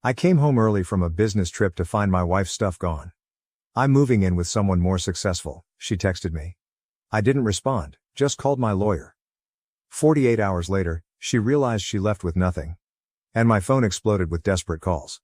I came home early from a business trip to find my wife's stuff gone. I'm moving in with someone more successful, she texted me. I didn't respond, just called my lawyer. 48 hours later, she realized she left with nothing. And my phone exploded with desperate calls.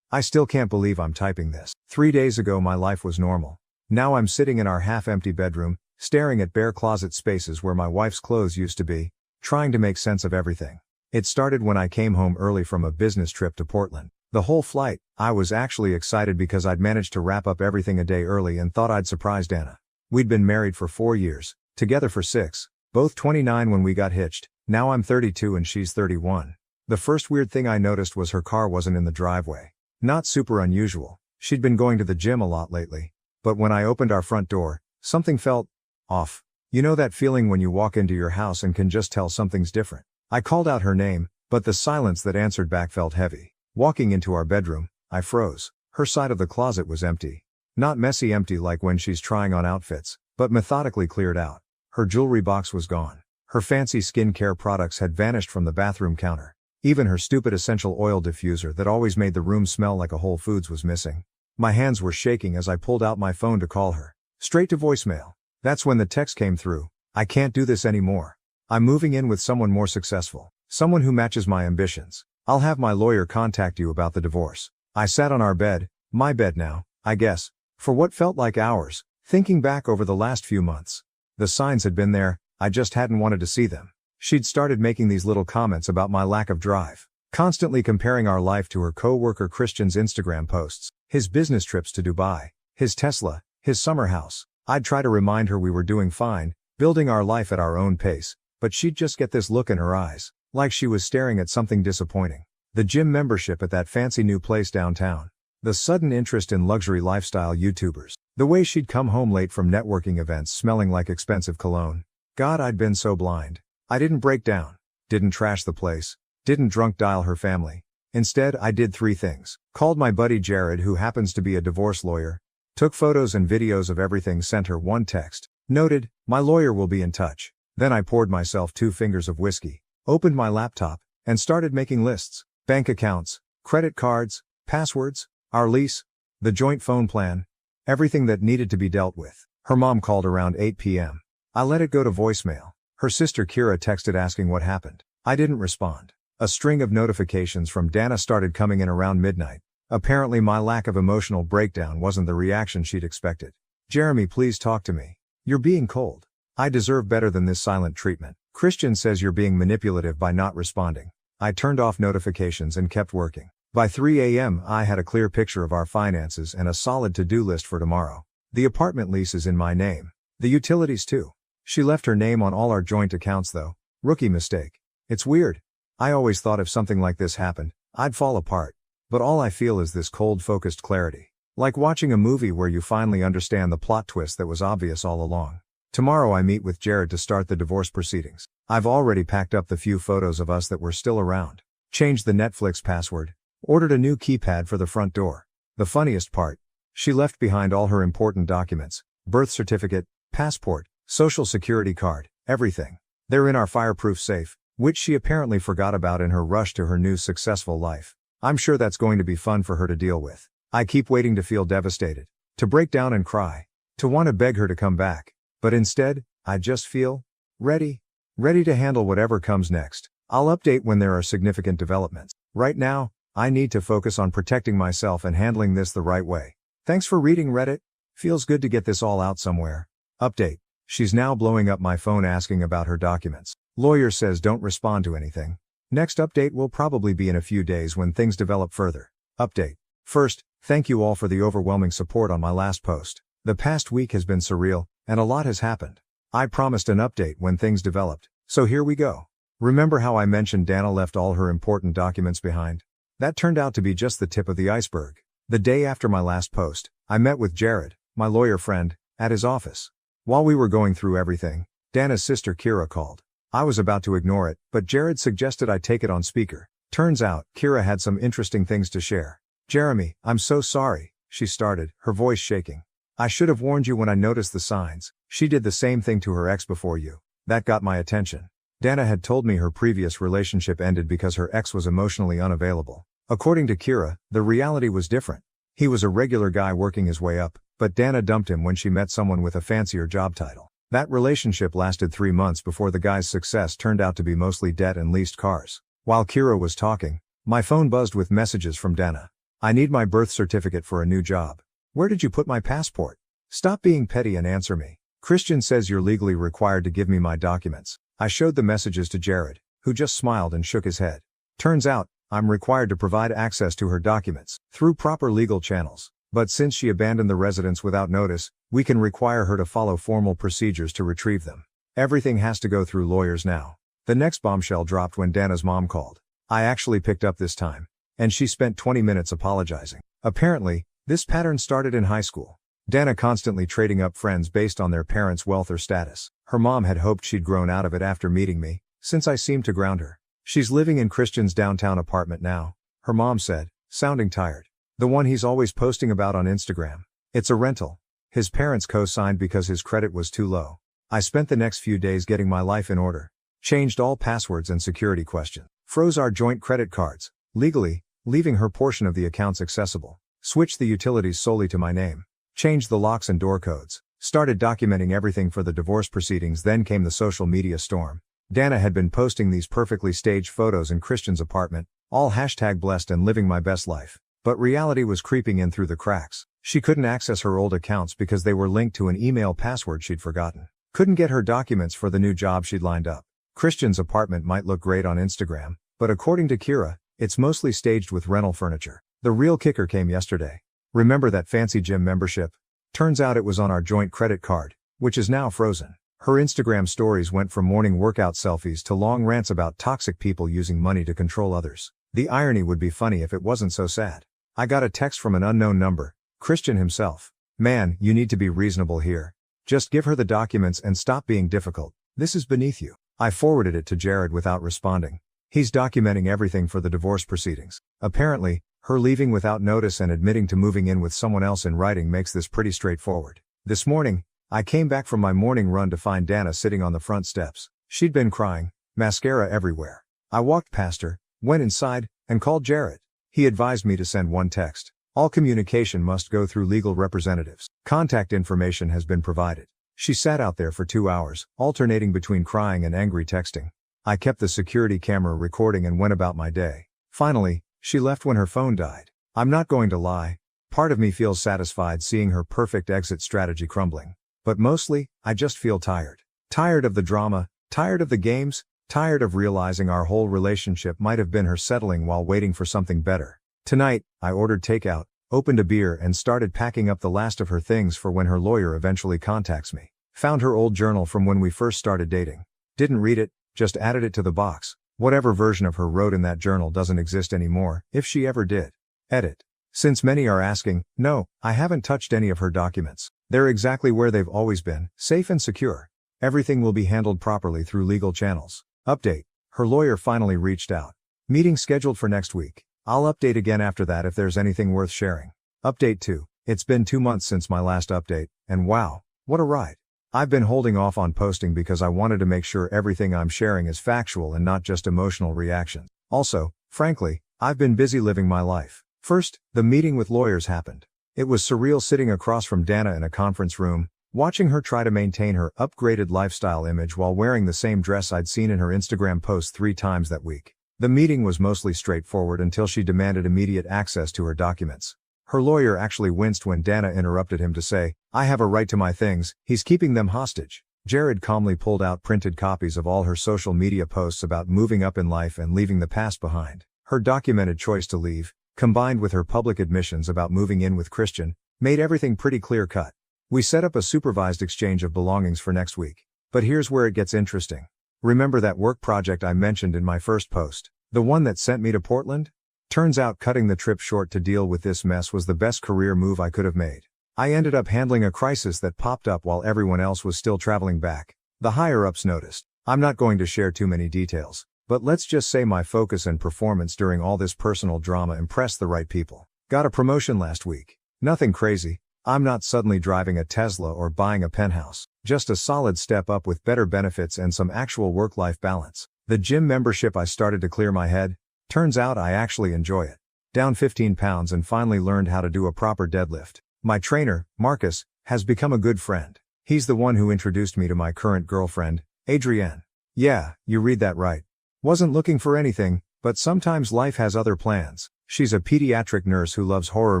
I still can't believe I'm typing this. 3 days ago my life was normal. Now I'm sitting in our half-empty bedroom, staring at bare closet spaces where my wife's clothes used to be, trying to make sense of everything. It started when I came home early from a business trip to Portland. The whole flight, I was actually excited because I'd managed to wrap up everything a day early and thought I'd surprise Dana. We'd been married for 4 years, together for 6, both 29 when we got hitched. Now I'm 32 and she's 31. The first weird thing I noticed was her car wasn't in the driveway. Not super unusual. She'd been going to the gym a lot lately. But when I opened our front door, something felt off. You know that feeling when you walk into your house and can just tell something's different? I called out her name, but the silence that answered back felt heavy. Walking into our bedroom, I froze. Her side of the closet was empty. Not messy empty like when she's trying on outfits, but methodically cleared out. Her jewelry box was gone. Her fancy skincare products had vanished from the bathroom counter. Even her stupid essential oil diffuser that always made the room smell like a Whole Foods was missing. My hands were shaking as I pulled out my phone to call her. Straight to voicemail. That's when the text came through. I can't do this anymore. I'm moving in with someone more successful. Someone who matches my ambitions. I'll have my lawyer contact you about the divorce. I sat on our bed, my bed now, I guess, for what felt like hours, thinking back over the last few months. The signs had been there, I just hadn't wanted to see them. She'd started making these little comments about my lack of drive, constantly comparing our life to her co-worker Christian's Instagram posts, his business trips to Dubai, his Tesla, his summer house. I'd try to remind her we were doing fine, building our life at our own pace, but she'd just get this look in her eyes, like she was staring at something disappointing. The gym membership at that fancy new place downtown. The sudden interest in luxury lifestyle YouTubers. The way she'd come home late from networking events smelling like expensive cologne. God, I'd been so blind. I didn't break down. Didn't trash the place. Didn't drunk dial her family. Instead, I did 3 things. Called my buddy Jared, who happens to be a divorce lawyer. Took photos and videos of everything, sent her 1 text. Noted, my lawyer will be in touch. Then I poured myself 2 fingers of whiskey. Opened my laptop, and started making lists. Bank accounts, credit cards, passwords, our lease, the joint phone plan, everything that needed to be dealt with. Her mom called around 8 p.m. I let it go to voicemail. Her sister Kira texted asking what happened. I didn't respond. A string of notifications from Dana started coming in around midnight. Apparently my lack of emotional breakdown wasn't the reaction she'd expected. Jeremy, please talk to me. You're being cold. I deserve better than this silent treatment. Christian says you're being manipulative by not responding. I turned off notifications and kept working. By 3 a.m. I had a clear picture of our finances and a solid to-do list for tomorrow. The apartment lease is in my name. The utilities too. She left her name on all our joint accounts though. Rookie mistake. It's weird. I always thought if something like this happened, I'd fall apart. But all I feel is this cold, focused clarity. Like watching a movie where you finally understand the plot twist that was obvious all along. Tomorrow I meet with Jared to start the divorce proceedings. I've already packed up the few photos of us that were still around. Changed the Netflix password. Ordered a new keypad for the front door. The funniest part. She left behind all her important documents. Birth certificate, passport, social security card, everything. They're in our fireproof safe, which she apparently forgot about in her rush to her new successful life. I'm sure that's going to be fun for her to deal with. I keep waiting to feel devastated. To break down and cry. To want to beg her to come back. But instead, I just feel ready to handle whatever comes next. I'll update when there are significant developments. Right now, I need to focus on protecting myself and handling this the right way. Thanks for reading, Reddit. Feels good to get this all out somewhere. Update. She's now blowing up my phone asking about her documents. Lawyer says don't respond to anything. Next update will probably be in a few days when things develop further. Update. First, thank you all for the overwhelming support on my last post. The past week has been surreal, and a lot has happened. I promised an update when things developed, so here we go. Remember how I mentioned Dana left all her important documents behind? That turned out to be just the tip of the iceberg. The day after my last post, I met with Jared, my lawyer friend, at his office. While we were going through everything, Dana's sister Kira called. I was about to ignore it, but Jared suggested I take it on speaker. Turns out, Kira had some interesting things to share. Jeremy, I'm so sorry, she started, her voice shaking. I should have warned you when I noticed the signs. She did the same thing to her ex before you. That got my attention. Dana had told me her previous relationship ended because her ex was emotionally unavailable. According to Kira, the reality was different. He was a regular guy working his way up, but Dana dumped him when she met someone with a fancier job title. That relationship lasted 3 months before the guy's success turned out to be mostly debt and leased cars. While Kira was talking, my phone buzzed with messages from Dana. I need my birth certificate for a new job. Where did you put my passport? Stop being petty and answer me. Christian says you're legally required to give me my documents. I showed the messages to Jared, who just smiled and shook his head. Turns out, I'm required to provide access to her documents through proper legal channels. But since she abandoned the residence without notice, we can require her to follow formal procedures to retrieve them. Everything has to go through lawyers now. The next bombshell dropped when Dana's mom called. I actually picked up this time, and she spent 20 minutes apologizing. Apparently, this pattern started in high school. Dana constantly trading up friends based on their parents' wealth or status. Her mom had hoped she'd grown out of it after meeting me, since I seemed to ground her. She's living in Christian's downtown apartment now, her mom said, sounding tired. The one he's always posting about on Instagram. It's a rental. His parents co-signed because his credit was too low. I spent the next few days getting my life in order. Changed all passwords and security questions. Froze our joint credit cards, legally, leaving her portion of the accounts accessible. Switched the utilities solely to my name. Changed the locks and door codes. Started documenting everything for the divorce proceedings. Then came the social media storm. Dana had been posting these perfectly staged photos in Christian's apartment, all #blessed and living my best life. But reality was creeping in through the cracks. She couldn't access her old accounts because they were linked to an email password she'd forgotten. Couldn't get her documents for the new job she'd lined up. Christian's apartment might look great on Instagram, but according to Kira, it's mostly staged with rental furniture. The real kicker came yesterday. Remember that fancy gym membership? Turns out it was on our joint credit card, which is now frozen. Her Instagram stories went from morning workout selfies to long rants about toxic people using money to control others. The irony would be funny if it wasn't so sad. I got a text from an unknown number, Christian himself. Man, you need to be reasonable here. Just give her the documents and stop being difficult. This is beneath you. I forwarded it to Jared without responding. He's documenting everything for the divorce proceedings. Apparently, her leaving without notice and admitting to moving in with someone else in writing makes this pretty straightforward. This morning, I came back from my morning run to find Dana sitting on the front steps. She'd been crying, mascara everywhere. I walked past her, went inside, and called Jared. He advised me to send one text. All communication must go through legal representatives. Contact information has been provided. She sat out there for 2 hours, alternating between crying and angry texting. I kept the security camera recording and went about my day. Finally, she left when her phone died. I'm not going to lie. Part of me feels satisfied seeing her perfect exit strategy crumbling. But mostly, I just feel tired. Tired of the drama, tired of the games, tired of realizing our whole relationship might have been her settling while waiting for something better. Tonight, I ordered takeout, opened a beer and started packing up the last of her things for when her lawyer eventually contacts me. Found her old journal from when we first started dating. Didn't read it, just added it to the box. Whatever version of her wrote in that journal doesn't exist anymore, if she ever did. Edit. Since many are asking, no, I haven't touched any of her documents. They're exactly where they've always been, safe and secure. Everything will be handled properly through legal channels. Update. Her lawyer finally reached out. Meeting scheduled for next week. I'll update again after that if there's anything worth sharing. Update 2. It's been 2 months since my last update, and wow, what a ride. I've been holding off on posting because I wanted to make sure everything I'm sharing is factual and not just emotional reactions. Also, frankly, I've been busy living my life. First, the meeting with lawyers happened. It was surreal sitting across from Dana in a conference room, watching her try to maintain her upgraded lifestyle image while wearing the same dress I'd seen in her Instagram post 3 times that week. The meeting was mostly straightforward until she demanded immediate access to her documents. Her lawyer actually winced when Dana interrupted him to say, I have a right to my things, he's keeping them hostage. Jared calmly pulled out printed copies of all her social media posts about moving up in life and leaving the past behind. Her documented choice to leave, combined with her public admissions about moving in with Christian, made everything pretty clear-cut. We set up a supervised exchange of belongings for next week. But here's where it gets interesting. Remember that work project I mentioned in my first post? The one that sent me to Portland? Turns out cutting the trip short to deal with this mess was the best career move I could have made. I ended up handling a crisis that popped up while everyone else was still traveling back. The higher-ups noticed. I'm not going to share too many details, but let's just say my focus and performance during all this personal drama impressed the right people. Got a promotion last week. Nothing crazy. I'm not suddenly driving a Tesla or buying a penthouse. Just a solid step up with better benefits and some actual work-life balance. The gym membership I started to clear my head. Turns out I actually enjoy it. Down 15 pounds and finally learned how to do a proper deadlift. My trainer, Marcus, has become a good friend. He's the one who introduced me to my current girlfriend, Adrienne. Yeah, you read that right. Wasn't looking for anything, but sometimes life has other plans. She's a pediatric nurse who loves horror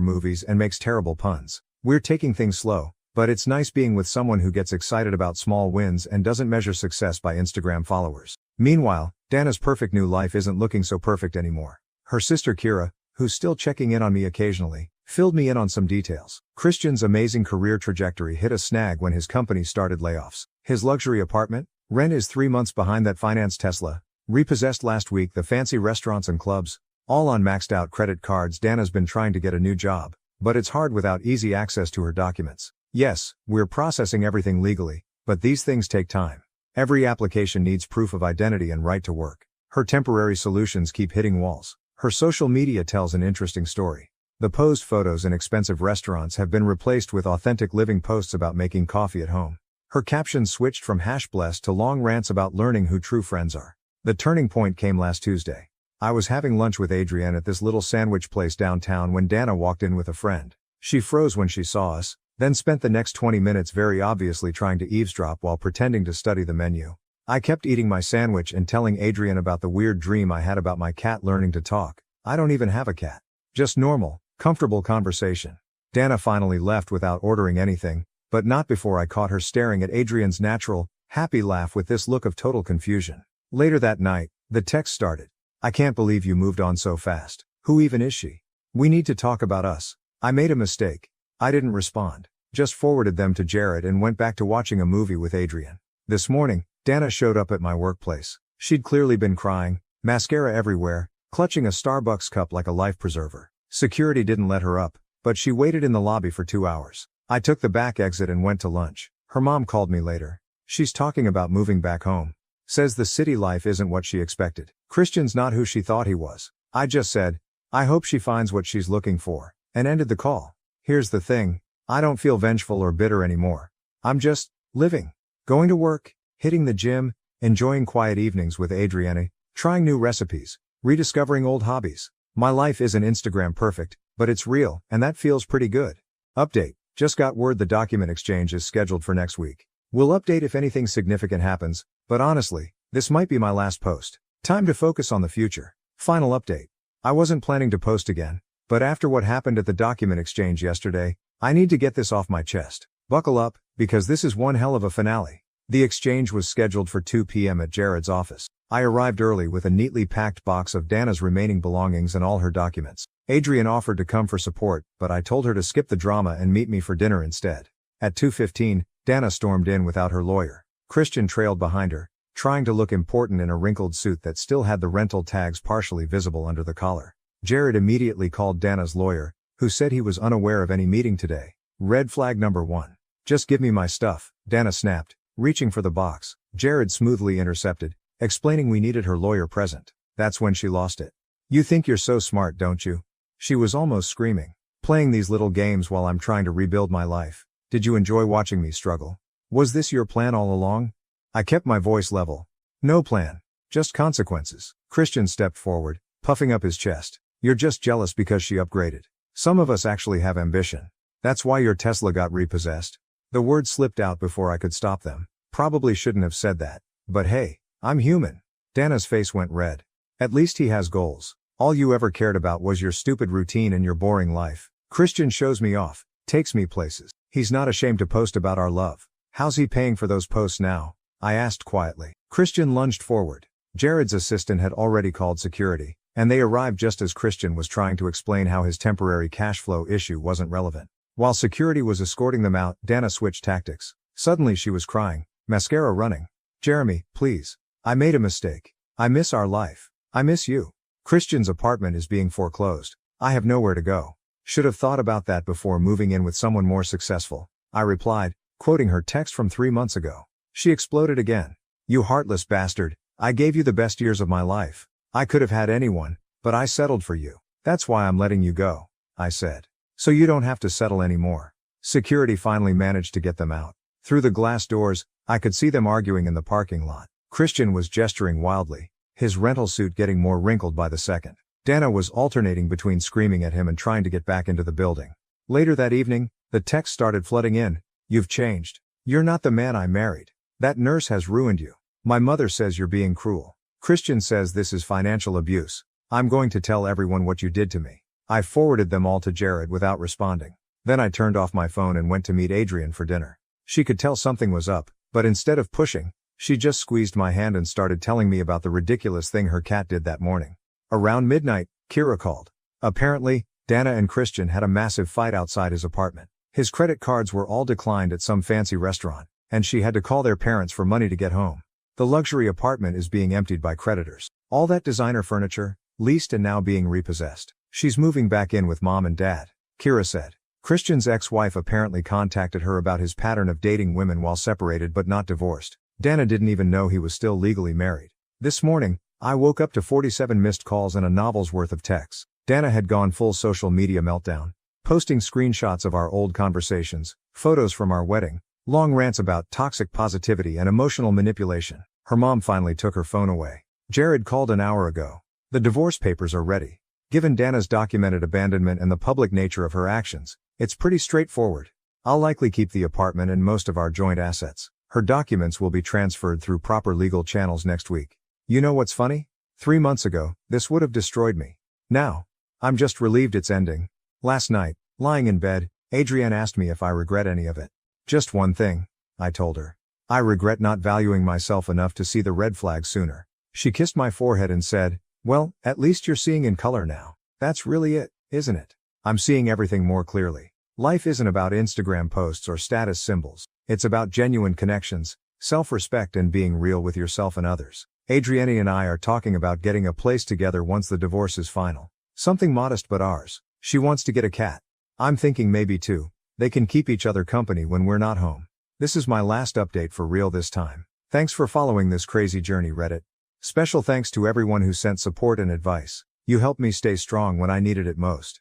movies and makes terrible puns. We're taking things slow, but it's nice being with someone who gets excited about small wins and doesn't measure success by Instagram followers. Meanwhile, Dana's perfect new life isn't looking so perfect anymore. Her sister Kira, who's still checking in on me occasionally, filled me in on some details. Christian's amazing career trajectory hit a snag when his company started layoffs. His luxury apartment, rent is 3 months behind that financed Tesla, repossessed last week the fancy restaurants and clubs, all on maxed out credit cards. Dana's been trying to get a new job, but it's hard without easy access to her documents. Yes, we're processing everything legally, but these things take time. Every application needs proof of identity and right to work. Her temporary solutions keep hitting walls. Her social media tells an interesting story. The posed photos in expensive restaurants have been replaced with authentic living posts about making coffee at home. Her captions switched from #blessed to long rants about learning who true friends are. The turning point came last Tuesday. I was having lunch with Adrienne at this little sandwich place downtown when Dana walked in with a friend. She froze when she saw us, then spent the next 20 minutes very obviously trying to eavesdrop while pretending to study the menu. I kept eating my sandwich and telling Adrienne about the weird dream I had about my cat learning to talk. I don't even have a cat. Just normal, comfortable conversation. Dana finally left without ordering anything, but not before I caught her staring at Adrienne's natural, happy laugh with this look of total confusion. Later that night, the text started. I can't believe you moved on so fast. Who even is she? We need to talk about us. I made a mistake. I didn't respond. Just forwarded them to Jared and went back to watching a movie with Adrienne. This morning, Dana showed up at my workplace. She'd clearly been crying, mascara everywhere, clutching a Starbucks cup like a life preserver. Security didn't let her up, but she waited in the lobby for 2 hours. I took the back exit and went to lunch. Her mom called me later. She's talking about moving back home. Says the city life isn't what she expected. Christian's not who she thought he was. I just said, I hope she finds what she's looking for, and ended the call. Here's the thing, I don't feel vengeful or bitter anymore. I'm just living. Going to work, hitting the gym, enjoying quiet evenings with Adrienne, trying new recipes, rediscovering old hobbies. My life isn't Instagram perfect, but it's real, and that feels pretty good. Update, just got word the document exchange is scheduled for next week. We'll update if anything significant happens, but honestly, this might be my last post. Time to focus on the future. Final update. I wasn't planning to post again, but after what happened at the document exchange yesterday, I need to get this off my chest. Buckle up, because this is one hell of a finale. The exchange was scheduled for 2 p.m. at Jared's office. I arrived early with a neatly packed box of Dana's remaining belongings and all her documents. Adrienne offered to come for support, but I told her to skip the drama and meet me for dinner instead. At 2:15, Dana stormed in without her lawyer. Christian trailed behind her, trying to look important in a wrinkled suit that still had the rental tags partially visible under the collar. Jared immediately called Dana's lawyer, who said he was unaware of any meeting today. Red flag number 1. Just give me my stuff, Dana snapped, reaching for the box. Jared smoothly intercepted, explaining we needed her lawyer present. That's when she lost it. You think you're so smart, don't you? She was almost screaming. Playing these little games while I'm trying to rebuild my life. Did you enjoy watching me struggle? Was this your plan all along? I kept my voice level. No plan. Just consequences. Christian stepped forward, puffing up his chest. You're just jealous because she upgraded. Some of us actually have ambition. That's why your Tesla got repossessed. The words slipped out before I could stop them. Probably shouldn't have said that. But hey, I'm human. Dana's face went red. At least he has goals. All you ever cared about was your stupid routine and your boring life. Christian shows me off, takes me places. He's not ashamed to post about our love. How's he paying for those posts now? I asked quietly. Christian lunged forward. Jared's assistant had already called security, and they arrived just as Christian was trying to explain how his temporary cash flow issue wasn't relevant. While security was escorting them out, Dana switched tactics. Suddenly she was crying, mascara running. Jeremy, please. I made a mistake. I miss our life. I miss you. Christian's apartment is being foreclosed. I have nowhere to go. Should have thought about that before moving in with someone more successful. I replied, quoting her text from 3 months ago. She exploded again. You heartless bastard, I gave you the best years of my life. I could have had anyone, but I settled for you. That's why I'm letting you go, I said. So you don't have to settle anymore. Security finally managed to get them out. Through the glass doors, I could see them arguing in the parking lot. Christian was gesturing wildly, his rental suit getting more wrinkled by the second. Dana was alternating between screaming at him and trying to get back into the building. Later that evening, the texts started flooding in. "You've changed. You're not the man I married. That nurse has ruined you. My mother says you're being cruel. Christian says this is financial abuse. I'm going to tell everyone what you did to me." I forwarded them all to Jared without responding. Then I turned off my phone and went to meet Adrian for dinner. She could tell something was up, but instead of pushing, she just squeezed my hand and started telling me about the ridiculous thing her cat did that morning. Around midnight, Kira called. Apparently, Dana and Christian had a massive fight outside his apartment. His credit cards were all declined at some fancy restaurant, and she had to call their parents for money to get home. The luxury apartment is being emptied by creditors. All that designer furniture, leased and now being repossessed. She's moving back in with mom and dad, Kira said. Christian's ex-wife apparently contacted her about his pattern of dating women while separated but not divorced. Dana didn't even know he was still legally married. This morning, I woke up to 47 missed calls and a novel's worth of texts. Dana had gone full social media meltdown, posting screenshots of our old conversations, photos from our wedding, long rants about toxic positivity and emotional manipulation. Her mom finally took her phone away. Jared called an hour ago. The divorce papers are ready. Given Dana's documented abandonment and the public nature of her actions, it's pretty straightforward. I'll likely keep the apartment and most of our joint assets. Her documents will be transferred through proper legal channels next week. You know what's funny? 3 months ago, this would have destroyed me. Now, I'm just relieved it's ending. Last night, lying in bed, Adrienne asked me if I regret any of it. "Just one thing," I told her. "I regret not valuing myself enough to see the red flag sooner." She kissed my forehead and said, "Well, at least you're seeing in color now. That's really it, isn't it? I'm seeing everything more clearly. Life isn't about Instagram posts or status symbols. It's about genuine connections, self-respect and being real with yourself and others." Adrienne and I are talking about getting a place together once the divorce is final. Something modest but ours. She wants to get a cat. I'm thinking maybe 2. They can keep each other company when we're not home. This is my last update for real this time. Thanks for following this crazy journey, Reddit. Special thanks to everyone who sent support and advice. You helped me stay strong when I needed it most.